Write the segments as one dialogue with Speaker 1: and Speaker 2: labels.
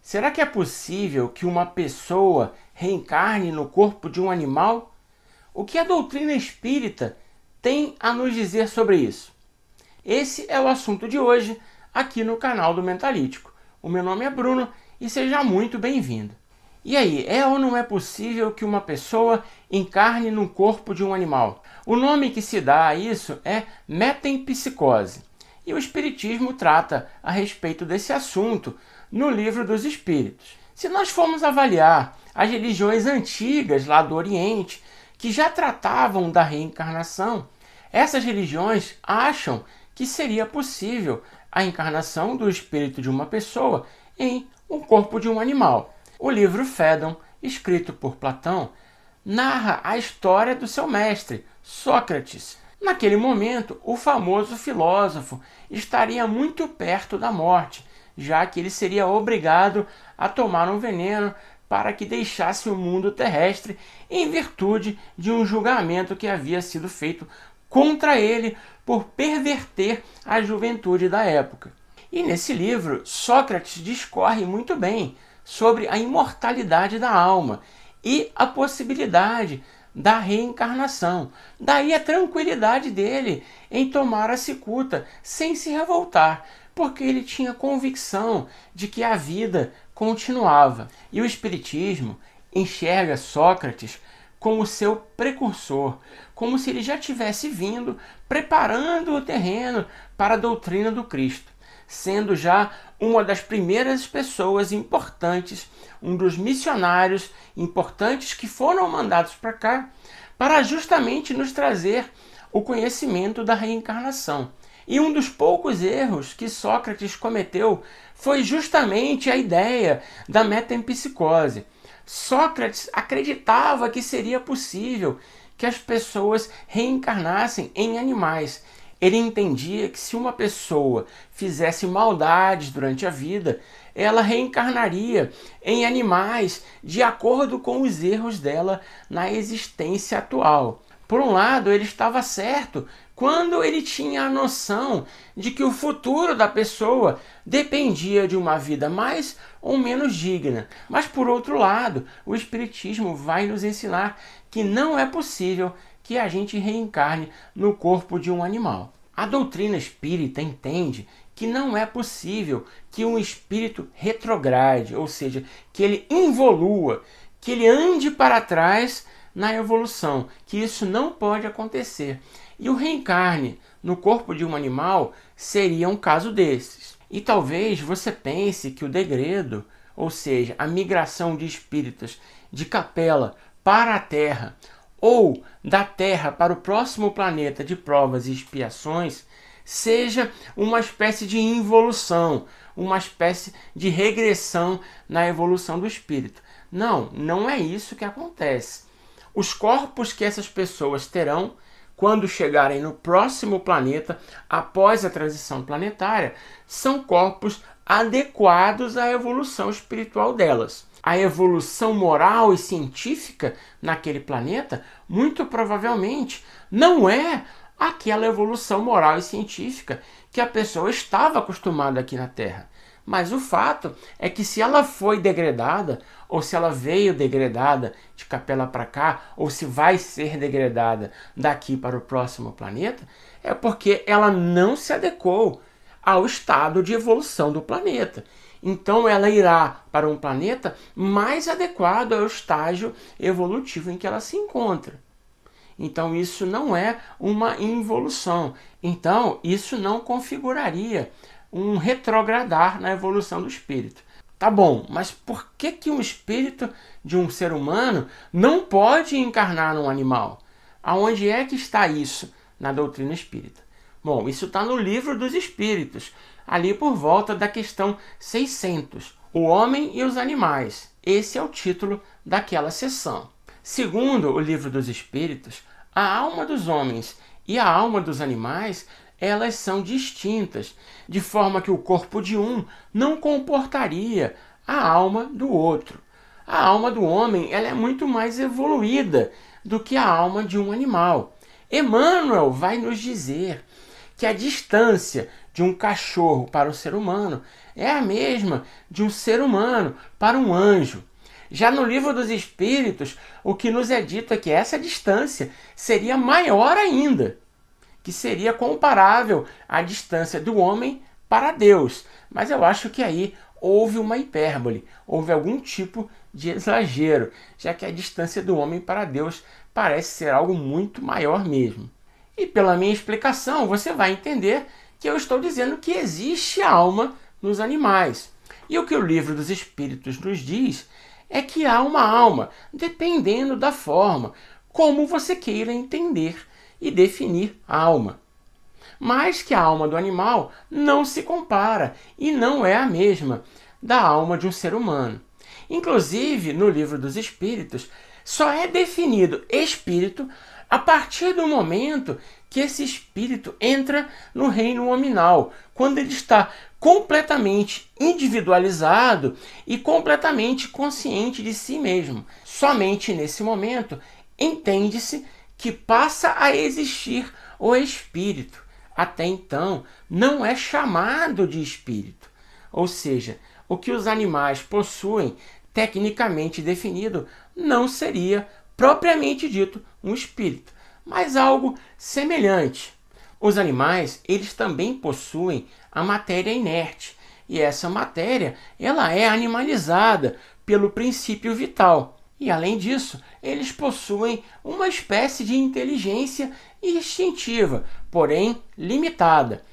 Speaker 1: Será que é possível que uma pessoa reencarne no corpo de um animal? O que a doutrina espírita tem a nos dizer sobre isso? Esse é o assunto de hoje aqui no canal do Mentalítico. O meu nome é Bruno e seja muito bem-vindo. E aí, é ou não é possível que uma pessoa encarne no corpo de um animal? O nome que se dá a isso é metempsicose. E o Espiritismo trata a respeito desse assunto no Livro dos Espíritos. Se nós formos avaliar as religiões antigas lá do Oriente, que já tratavam da reencarnação, essas religiões acham que seria possível a encarnação do espírito de uma pessoa em um corpo de um animal. O livro Fédon, escrito por Platão, narra a história do seu mestre, Sócrates. Naquele momento, o famoso filósofo estaria muito perto da morte, já que ele seria obrigado a tomar um veneno para que deixasse o mundo terrestre em virtude de um julgamento que havia sido feito contra ele por perverter a juventude da época. E nesse livro, Sócrates discorre muito bem sobre a imortalidade da alma e a possibilidade da reencarnação. Daí a tranquilidade dele em tomar a cicuta sem se revoltar, porque ele tinha convicção de que a vida continuava. E o Espiritismo enxerga Sócrates como seu precursor, como se ele já tivesse vindo preparando o terreno para a doutrina do Cristo, sendo já uma das primeiras pessoas importantes, um dos missionários importantes que foram mandados para cá, para justamente nos trazer o conhecimento da reencarnação. E um dos poucos erros que Sócrates cometeu foi justamente a ideia da metempsicose. Sócrates acreditava que seria possível que as pessoas reencarnassem em animais. Ele entendia que se uma pessoa fizesse maldades durante a vida, ela reencarnaria em animais de acordo com os erros dela na existência atual. Por um lado, ele estava certo quando ele tinha a noção de que o futuro da pessoa dependia de uma vida mais ou menos digna. Mas, por outro lado, o Espiritismo vai nos ensinar que não é possível que a gente reencarne no corpo de um animal. A doutrina espírita entende que não é possível que um espírito retrograde, ou seja, que ele involua, que ele ande para trás na evolução, que isso não pode acontecer. E o reencarne no corpo de um animal seria um caso desses. E talvez você pense que o degredo, ou seja, a migração de espíritos de Capela para a Terra, ou da Terra para o próximo planeta de provas e expiações, seja uma espécie de involução, uma espécie de regressão na evolução do espírito. Não, não é isso que acontece. Os corpos que essas pessoas terão quando chegarem no próximo planeta, após a transição planetária, são corpos adequados à evolução espiritual delas. A evolução moral e científica naquele planeta, muito provavelmente, não é aquela evolução moral e científica que a pessoa estava acostumada aqui na Terra. Mas o fato é que se ela foi degradada, ou se ela veio degradada de Capela para cá, ou se vai ser degradada daqui para o próximo planeta, é porque ela não se adequou ao estado de evolução do planeta. Então ela irá para um planeta mais adequado ao estágio evolutivo em que ela se encontra. Então isso não é uma involução. Então isso não configuraria um retrogradar na evolução do espírito. Tá bom, mas por que um espírito de um ser humano não pode encarnar num animal? Aonde é que está isso na doutrina espírita? Bom, isso está no Livro dos Espíritos, ali por volta da questão 600, O Homem e os Animais. Esse é o título daquela sessão. Segundo o Livro dos Espíritos, a alma dos homens e a alma dos animais, elas são distintas, de forma que o corpo de um não comportaria a alma do outro. A alma do homem ela é muito mais evoluída do que a alma de um animal. Emmanuel vai nos dizer que a distância de um cachorro para o ser humano é a mesma de um ser humano para um anjo. Já no livro dos Espíritos, o que nos é dito é que essa distância seria maior ainda, que seria comparável à distância do homem para Deus. Mas eu acho que aí houve uma hipérbole, houve algum tipo de exagero, já que a distância do homem para Deus parece ser algo muito maior mesmo. E pela minha explicação, você vai entender que eu estou dizendo que existe alma nos animais. E o que o livro dos Espíritos nos diz é que há uma alma, dependendo da forma como você queira entender e definir alma. Mas que a alma do animal não se compara e não é a mesma da alma de um ser humano. Inclusive, no livro dos Espíritos, só é definido espírito a partir do momento que esse espírito entra no reino nominal, quando ele está completamente individualizado e completamente consciente de si mesmo. Somente nesse momento entende-se que passa a existir o espírito. Até então, não é chamado de espírito. Ou seja, o que os animais possuem, tecnicamente definido, não seria propriamente dito um espírito, mas algo semelhante. Os animais, eles também possuem a matéria inerte, e essa matéria, ela é animalizada pelo princípio vital. E além disso, eles possuem uma espécie de inteligência instintiva, porém limitada.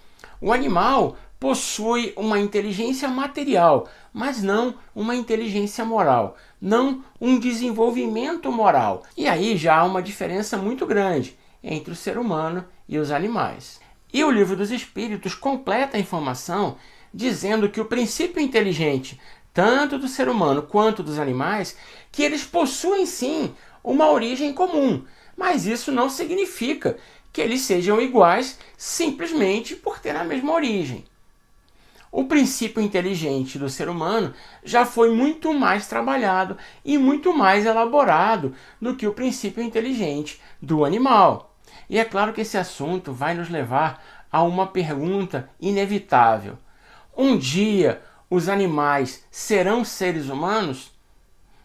Speaker 1: O animal possui uma inteligência material, mas não uma inteligência moral, não um desenvolvimento moral. E aí já há uma diferença muito grande entre o ser humano e os animais. E o Livro dos Espíritos completa a informação dizendo que o princípio inteligente, tanto do ser humano quanto dos animais, que eles possuem sim uma origem comum, mas isso não significa que eles sejam iguais simplesmente por ter a mesma origem. O princípio inteligente do ser humano já foi muito mais trabalhado e muito mais elaborado do que o princípio inteligente do animal. E é claro que esse assunto vai nos levar a uma pergunta inevitável. Um dia os animais serão seres humanos?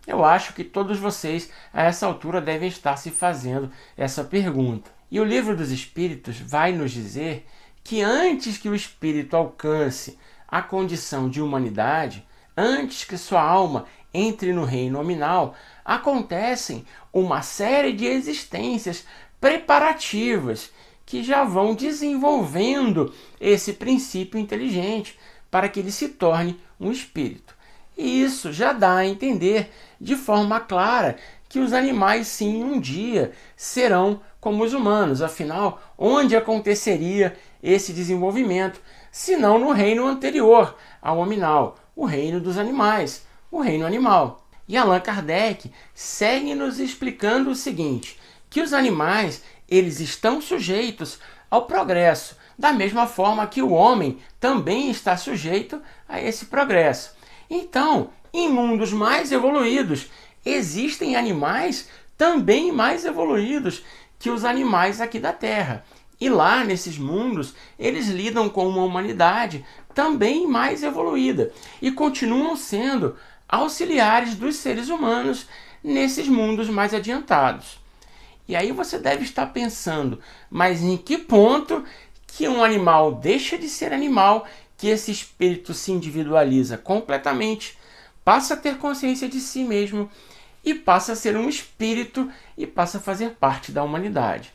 Speaker 1: Eu acho que todos vocês a essa altura devem estar se fazendo essa pergunta. E o Livro dos Espíritos vai nos dizer que antes que o espírito alcance a condição de humanidade, antes que sua alma entre no reino nominal, acontecem uma série de existências preparativas que já vão desenvolvendo esse princípio inteligente para que ele se torne um espírito. E isso já dá a entender de forma clara que os animais sim um dia serão como os humanos. Afinal, onde aconteceria esse desenvolvimento, se não no reino anterior ao hominal, o reino dos animais, o reino animal. E Allan Kardec segue nos explicando o seguinte, que os animais eles estão sujeitos ao progresso, da mesma forma que o homem também está sujeito a esse progresso. Então, em mundos mais evoluídos, existem animais também mais evoluídos que os animais aqui da Terra. E lá, nesses mundos, eles lidam com uma humanidade também mais evoluída e continuam sendo auxiliares dos seres humanos nesses mundos mais adiantados. E aí você deve estar pensando, mas em que ponto que um animal deixa de ser animal, que esse espírito se individualiza completamente, passa a ter consciência de si mesmo e passa a ser um espírito e passa a fazer parte da humanidade?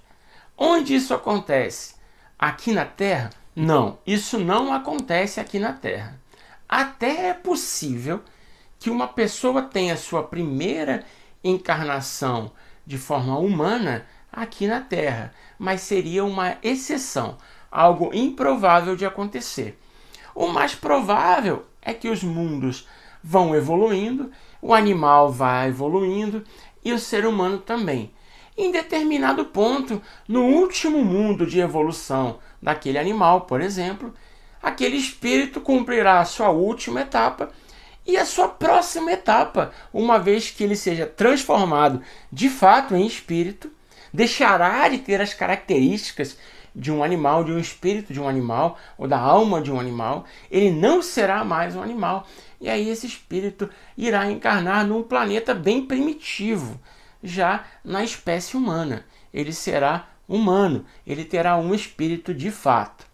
Speaker 1: Onde isso acontece? Aqui na Terra? Não, isso não acontece aqui na Terra. Até é possível que uma pessoa tenha sua primeira encarnação de forma humana aqui na Terra, mas seria uma exceção, algo improvável de acontecer. O mais provável é que os mundos vão evoluindo, o animal vai evoluindo e o ser humano também. Em determinado ponto, no último mundo de evolução daquele animal, por exemplo, aquele espírito cumprirá a sua última etapa e a sua próxima etapa, uma vez que ele seja transformado de fato em espírito, deixará de ter as características de um animal, de um espírito de um animal, ou da alma de um animal, ele não será mais um animal. E aí esse espírito irá encarnar num planeta bem primitivo, já na espécie humana. Ele será humano, ele terá um espírito de fato.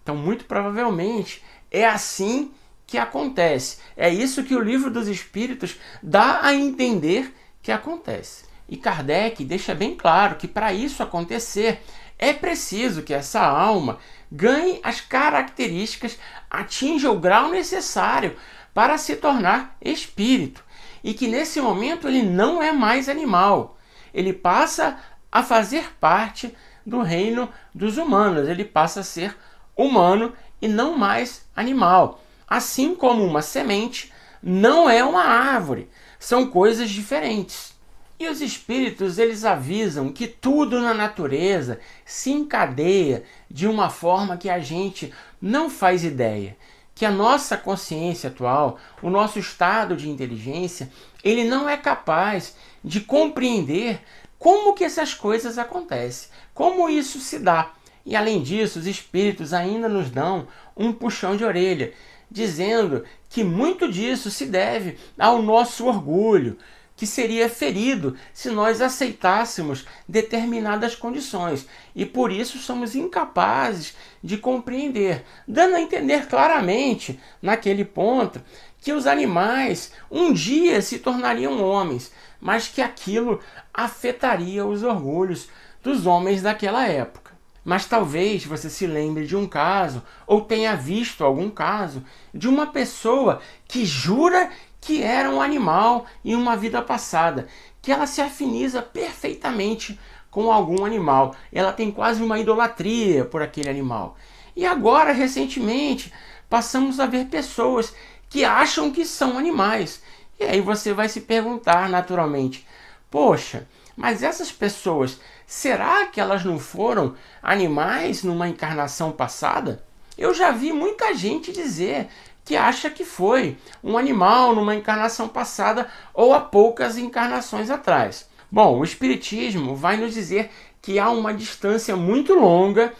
Speaker 1: Então, muito provavelmente, é assim que acontece. É isso que o Livro dos Espíritos dá a entender que acontece. E Kardec deixa bem claro que para isso acontecer, é preciso que essa alma ganhe as características, atinja o grau necessário para se tornar espírito. E que nesse momento ele não é mais animal. Ele passa a fazer parte do reino dos humanos. Ele passa a ser humano e não mais animal. Assim como uma semente não é uma árvore. São coisas diferentes. E os espíritos, eles avisam que tudo na natureza se encadeia de uma forma que a gente não faz ideia. Que a nossa consciência atual, o nosso estado de inteligência, ele não é capaz de compreender como que essas coisas acontecem, como isso se dá. E além disso, os espíritos ainda nos dão um puxão de orelha, dizendo que muito disso se deve ao nosso orgulho, que seria ferido se nós aceitássemos determinadas condições. E por isso somos incapazes de compreender, dando a entender claramente, naquele ponto, que os animais um dia se tornariam homens, mas que aquilo afetaria os orgulhos dos homens daquela época. Mas talvez você se lembre de um caso, ou tenha visto algum caso, de uma pessoa que jura que era um animal em uma vida passada, que ela se afiniza perfeitamente com algum animal. Ela tem quase uma idolatria por aquele animal. E agora, recentemente, passamos a ver pessoas que acham que são animais. E aí você vai se perguntar naturalmente, poxa, mas essas pessoas, será que elas não foram animais numa encarnação passada? Eu já vi muita gente dizer que acha que foi um animal numa encarnação passada ou há poucas encarnações atrás. Bom, o Espiritismo vai nos dizer que há uma distância muito longa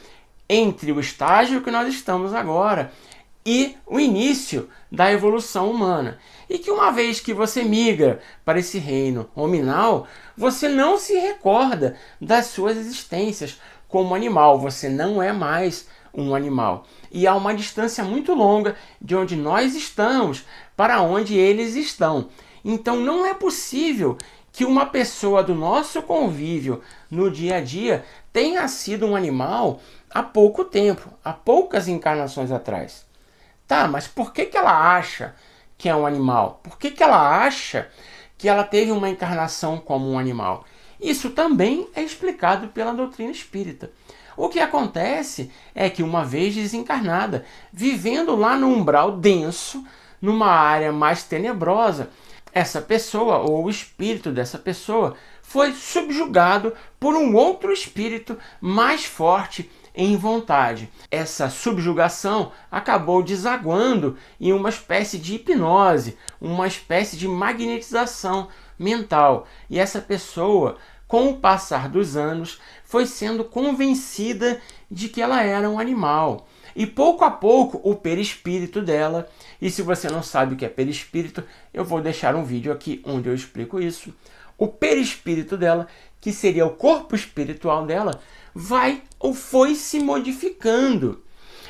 Speaker 1: entre o estágio que nós estamos agora e o início da evolução humana. E que uma vez que você migra para esse reino hominal, você não se recorda das suas existências como animal, você não é mais um animal. E há uma distância muito longa de onde nós estamos para onde eles estão. Então não é possível que uma pessoa do nosso convívio no dia a dia tenha sido um animal há pouco tempo, há poucas encarnações atrás. Tá, mas por que ela acha que é um animal? Por que ela acha que ela teve uma encarnação como um animal? Isso também é explicado pela doutrina espírita. O que acontece é que uma vez desencarnada, vivendo lá no umbral denso, numa área mais tenebrosa, essa pessoa ou o espírito dessa pessoa foi subjugado por um outro espírito mais forte em vontade. Essa subjugação acabou desaguando em uma espécie de hipnose, uma espécie de magnetização mental. E essa pessoa, com o passar dos anos, foi sendo convencida de que ela era um animal. E pouco a pouco o perispírito dela, e se você não sabe o que é perispírito, eu vou deixar um vídeo aqui onde eu explico isso. O perispírito dela, que seria o corpo espiritual dela, vai ou foi se modificando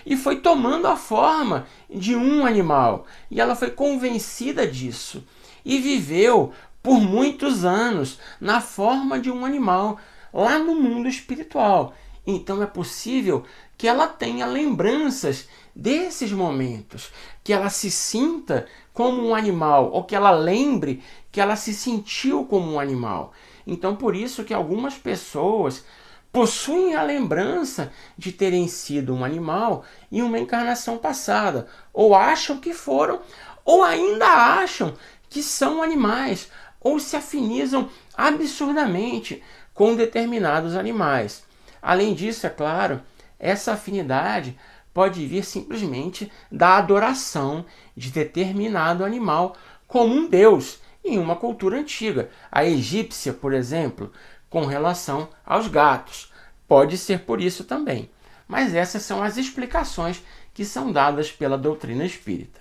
Speaker 1: e foi tomando a forma de um animal. E ela foi convencida disso e viveu por muitos anos na forma de um animal lá no mundo espiritual. Então é possível que ela tenha lembranças desses momentos, que ela se sinta como um animal, ou que ela lembre que ela se sentiu como um animal. Então por isso que algumas pessoas possuem a lembrança de terem sido um animal em uma encarnação passada, ou acham que foram, ou ainda acham que são animais, ou se afinizam absurdamente com determinados animais. Além disso, é claro, essa afinidade pode vir simplesmente da adoração de determinado animal como um deus em uma cultura antiga. A egípcia, por exemplo, com relação aos gatos. Pode ser por isso também. mas essas são as explicações que são dadas pela doutrina espírita.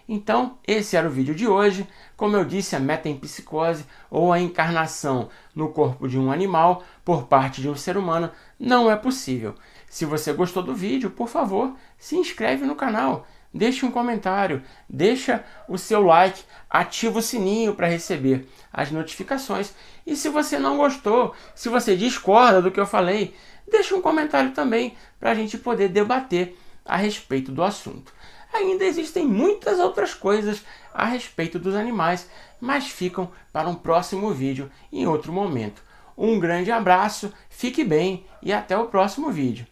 Speaker 1: Então, esse era o vídeo de hoje. Como eu disse, a metempsicose, ou a encarnação no corpo de um animal por parte de um ser humano, não é possível. Se você gostou do vídeo, por favor, se inscreve no canal, deixe um comentário, deixa o seu like, ativa o sininho para receber as notificações. E se você não gostou, se você discorda do que eu falei, deixa um comentário também para a gente poder debater a respeito do assunto. Ainda existem muitas outras coisas a respeito dos animais, mas ficam para um próximo vídeo em outro momento. Um grande abraço, fique bem e até o próximo vídeo.